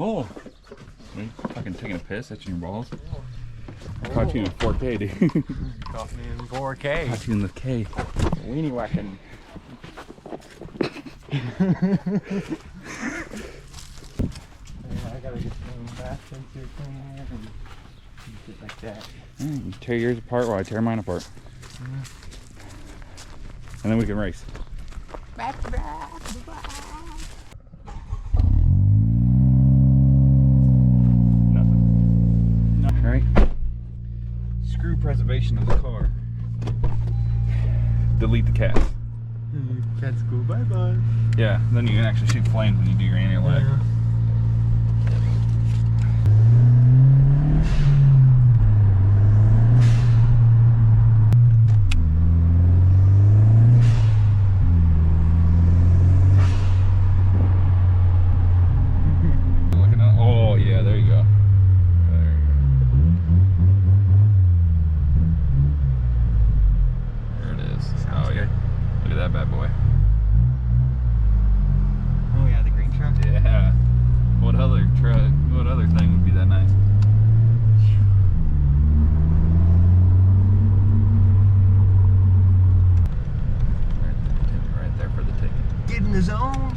Oh, are you fucking taking a piss? That's in your balls? I caught you in 4K, dude. Caught me in 4K. Caught you in the K. Weenie whacking. I gotta get some bath sensor cleaner and shit like that. You tear yours apart while I tear mine apart. And then we can race. Nothing. No. All right. Screw preservation of the car. Delete the cats. Cats go bye-bye. Yeah, then you can actually shoot flames when you do your annual leg. Yeah. Oh yeah, there you go. There it is. Sounds oh yeah. good. Look at that bad boy. Oh yeah, the green truck. Yeah. What other truck? What other thing would be that nice? Right there for the ticket. Get in the zone.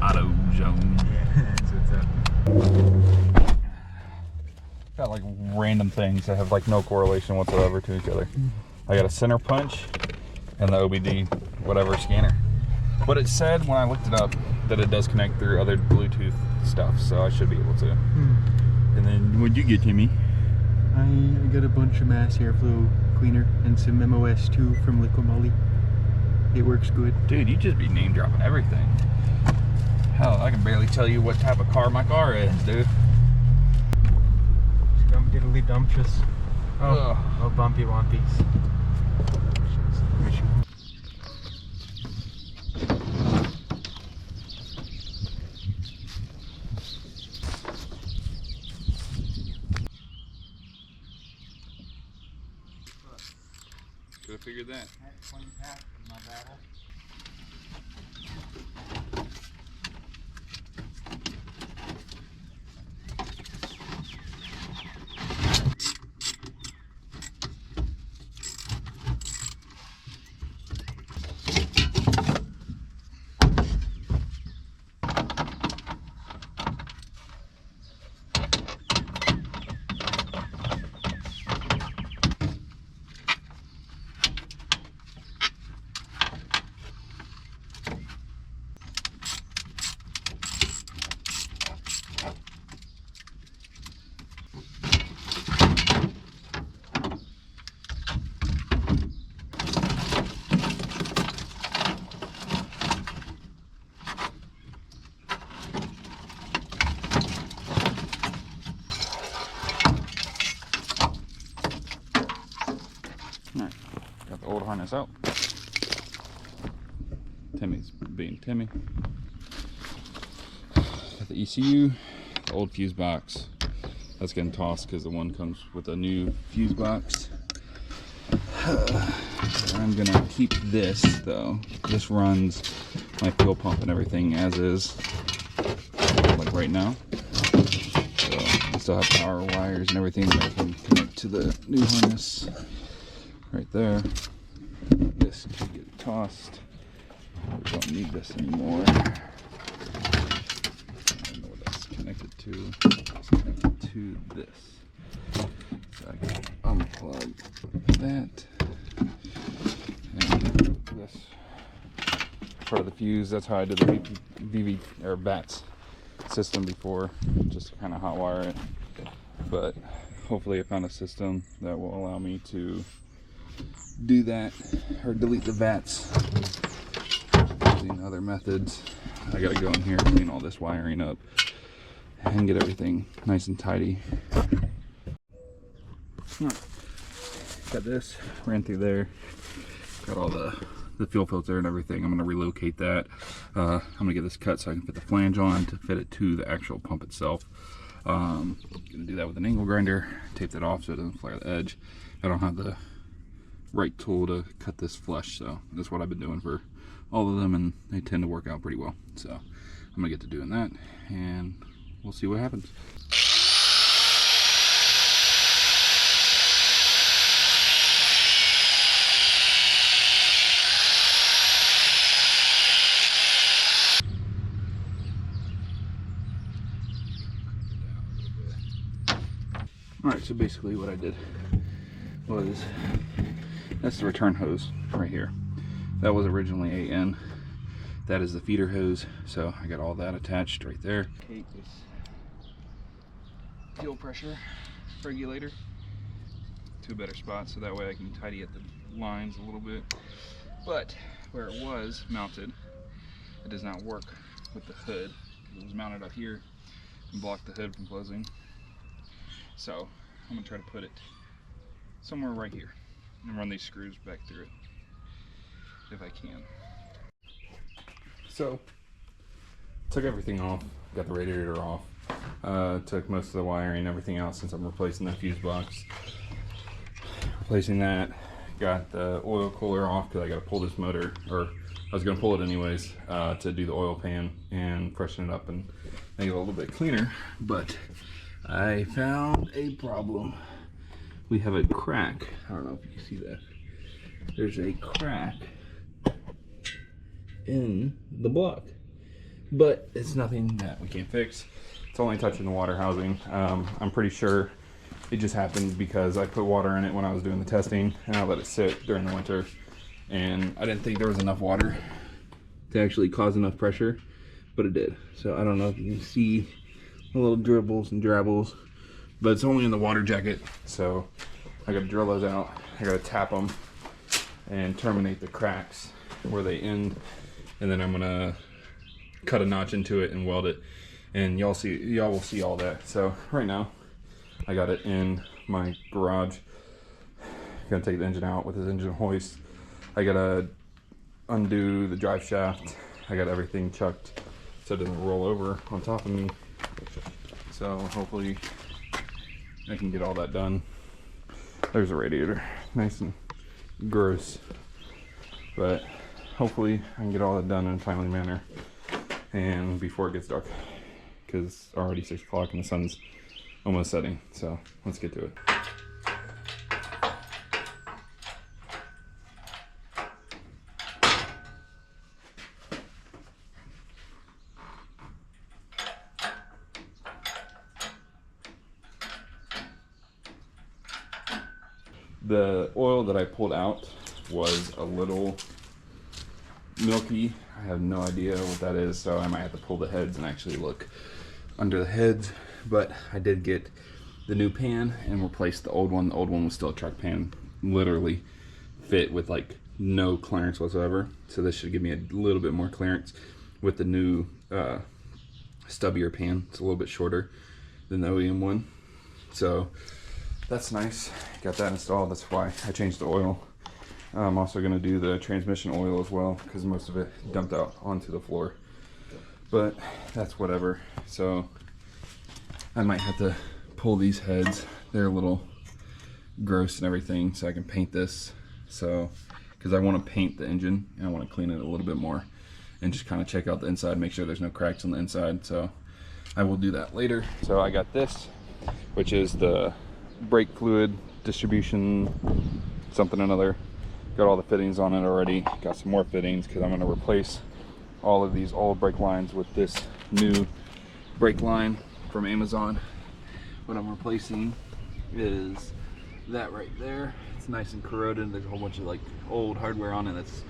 Auto zone. Yeah, that's what's up. Got like random things that have like no correlation whatsoever to each other. I got a center punch and the OBD whatever scanner. But it said when I looked it up that it does connect through other Bluetooth stuff, so I should be able to. And then what'd you get, Timmy? I got a bunch of mass airflow cleaner and some MOS2 from Liquid Moly. It works good. Dude, you just be name dropping everything. Hell, I can barely tell you what type of car my car is, dude. Diddly dumptious. Ugh. Oh, bumpy wumpies. Could have figured that. Alright, got the old harness out. Timmy's being Timmy. Got the ECU, the old fuse box. That's getting tossed because the one comes with a new fuse box. I'm gonna keep this though. This runs my fuel pump and everything as is, like right now. So I still have power wires and everything that I can connect to the new harness. Right there. This can get tossed. We don't need this anymore. I don't know what that's connected to. It's connected to this. So I can unplug that. And this part of the fuse. That's how I did the VV or VATS system before, just to kind of hot wire it. But hopefully I found a system that will allow me to do that or delete the VATS using other methods. I gotta go in here, clean all this wiring up and get everything nice and tidy. Got this, ran through there, got all the fuel filter and everything. I'm gonna relocate that. I'm gonna get this cut so I can fit the flange on to fit it to the actual pump itself. Gonna do that with an angle grinder, tape that off so it doesn't flare the edge. I don't have the right tool to cut this flush, so that's what I've been doing for all of them, and they tend to work out pretty well. So I'm gonna get to doing that, and we'll see what happens. Alright, so basically what I did was, that's the return hose right here. That was originally AN. That is the feeder hose, so I got all that attached right there. Take this fuel pressure regulator to a better spot, so that way I can tidy up the lines a little bit. But where it was mounted, it does not work with the hood. It was mounted up here and blocked the hood from closing. So I'm gonna try to put it somewhere right here and run these screws back through it if I can. So took everything off, got the radiator off, took most of the wiring and everything out since I'm replacing that fuse box. Replacing that, got the oil cooler off because I got to pull this motor, or I was going to pull it anyways, to do the oil pan and freshen it up and make it a little bit cleaner. But I found a problem. We have a crack. I don't know if you can see that. There's a crack in the block, but it's nothing that we can't fix. It's only touching the water housing. I'm pretty sure it just happened because I put water in it when I was doing the testing and I let it sit during the winter, and I didn't think there was enough water to actually cause enough pressure, but it did. So I don't know if you can see the little dribbles and drabbles, but it's only in the water jacket. So I gotta drill those out. I gotta tap them and terminate the cracks where they end, and then I'm gonna cut a notch into it and weld it, and y'all will see all that. So right now I got it in my garage. Gonna take the engine out with this engine hoist. I gotta undo the drive shaft. I got everything chucked so it doesn't roll over on top of me. So hopefully I can get all that done. There's a radiator, nice and gross, but hopefully I can get all that done in a timely manner and before it gets dark, because it's already 6 o'clock and the sun's almost setting. So let's get to it. The oil that I pulled out was a little milky. I have no idea what that is, so I might have to pull the heads and actually look under the heads. But I did get the new pan and replaced the old one. The old one was still a truck pan, literally fit with like no clearance whatsoever. So this should give me a little bit more clearance with the new stubbier pan. It's a little bit shorter than the OEM one, so that's nice. Got that installed. That's why I changed the oil. I'm also going to do the transmission oil as well, because most of it dumped out onto the floor, but that's whatever. So I might have to pull these heads. They're a little gross and everything, so I can paint this. So because I want to paint the engine and I want to clean it a little bit more and just kind of check out the inside, make sure there's no cracks on the inside. So I will do that later. So I got this, which is the brake fluid distribution something or another. Got all the fittings on it already. Got some more fittings because I'm going to replace all of these old brake lines with this new brake line from Amazon. What I'm replacing is that right there. It's nice and corroded. There's a whole bunch of like old hardware on it that's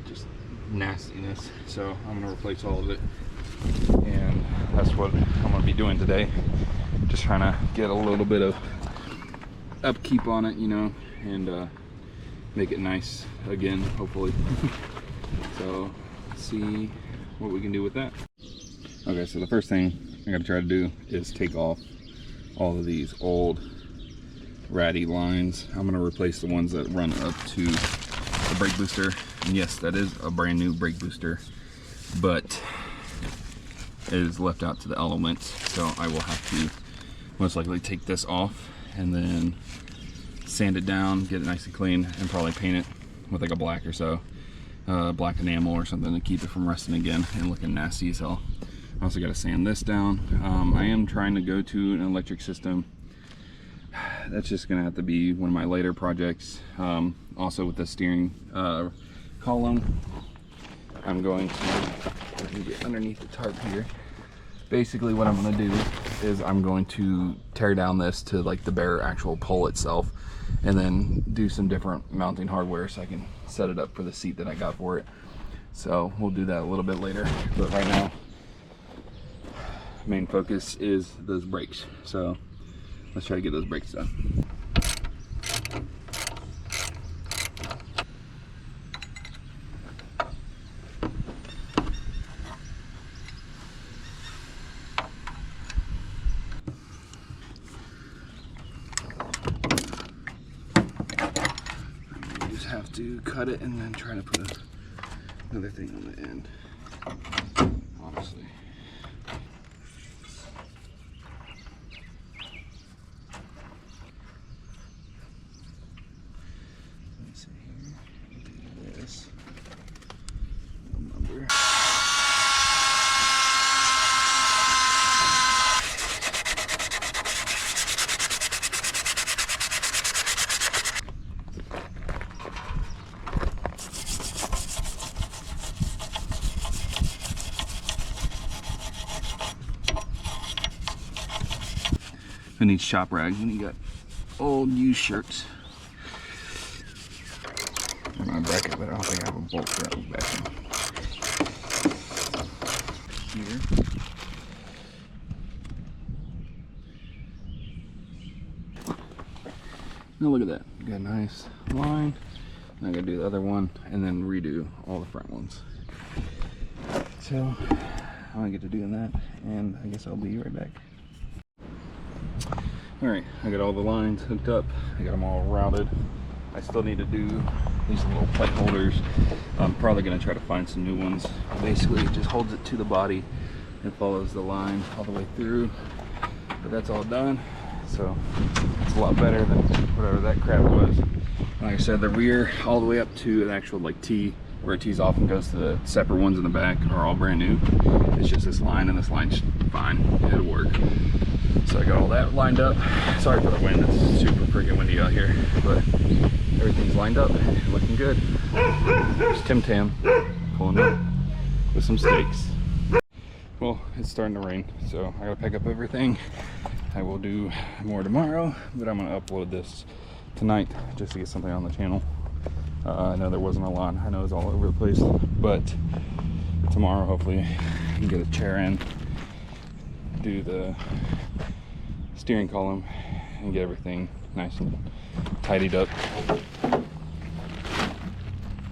just nastiness. So I'm going to replace all of it, and that's what I'm going to be doing today. Just trying to get a little bit of upkeep on it, you know, and make it nice again, hopefully. So let's see what we can do with that. Okay, so the first thing I gotta try to do is take off all of these old ratty lines. I'm gonna replace the ones that run up to the brake booster. And yes, that is a brand new brake booster, but it is left out to the elements. So I will have to most likely take this off and then sand it down, get it nice and clean, and probably paint it with like a black or so, black enamel or something to keep it from rusting again and looking nasty as hell. I also got to sand this down. I am trying to go to an electric system. That's just gonna have to be one of my later projects. Also with the steering column, I'm going to get underneath the tarp here. Basically what I'm gonna do is I'm going to tear down this to like the bare actual pole itself, and then do some different mounting hardware so I can set it up for the seat that I got for it. So we'll do that a little bit later, but right now main focus is those brakes. So let's try to get those brakes done. You just have to cut it and then try to put another thing on the end, honestly. Who needs shop rags when you got old used shirts? I'm gonna bracket, but I don't think I have a bolt for that back here. Now look at that. Got a nice line. Now I gotta do the other one and then redo all the front ones. So I'm gonna get to doing that, and I guess I'll be right back. Alright, I got all the lines hooked up. I got them all routed. I still need to do these little plate holders. I'm probably going to try to find some new ones. Basically, it just holds it to the body and follows the line all the way through. But that's all done, so it's a lot better than whatever that crap was. Like I said, the rear all the way up to an actual like T, where it tees off and goes to the separate ones in the back, are all brand new. It's just this line, and this line's fine. It'll work. So I got all that lined up. Sorry for the wind, it's super freaking windy out here, but everything's lined up, looking good. There's Tim Tam pulling up with some steaks. Well, it's starting to rain, so I gotta pack up everything. I will do more tomorrow, but I'm gonna upload this tonight just to get something on the channel. I know there wasn't a lot. I know it's all over the place, but tomorrow hopefully I can get a chair in, do the steering column, and get everything nice and tidied up.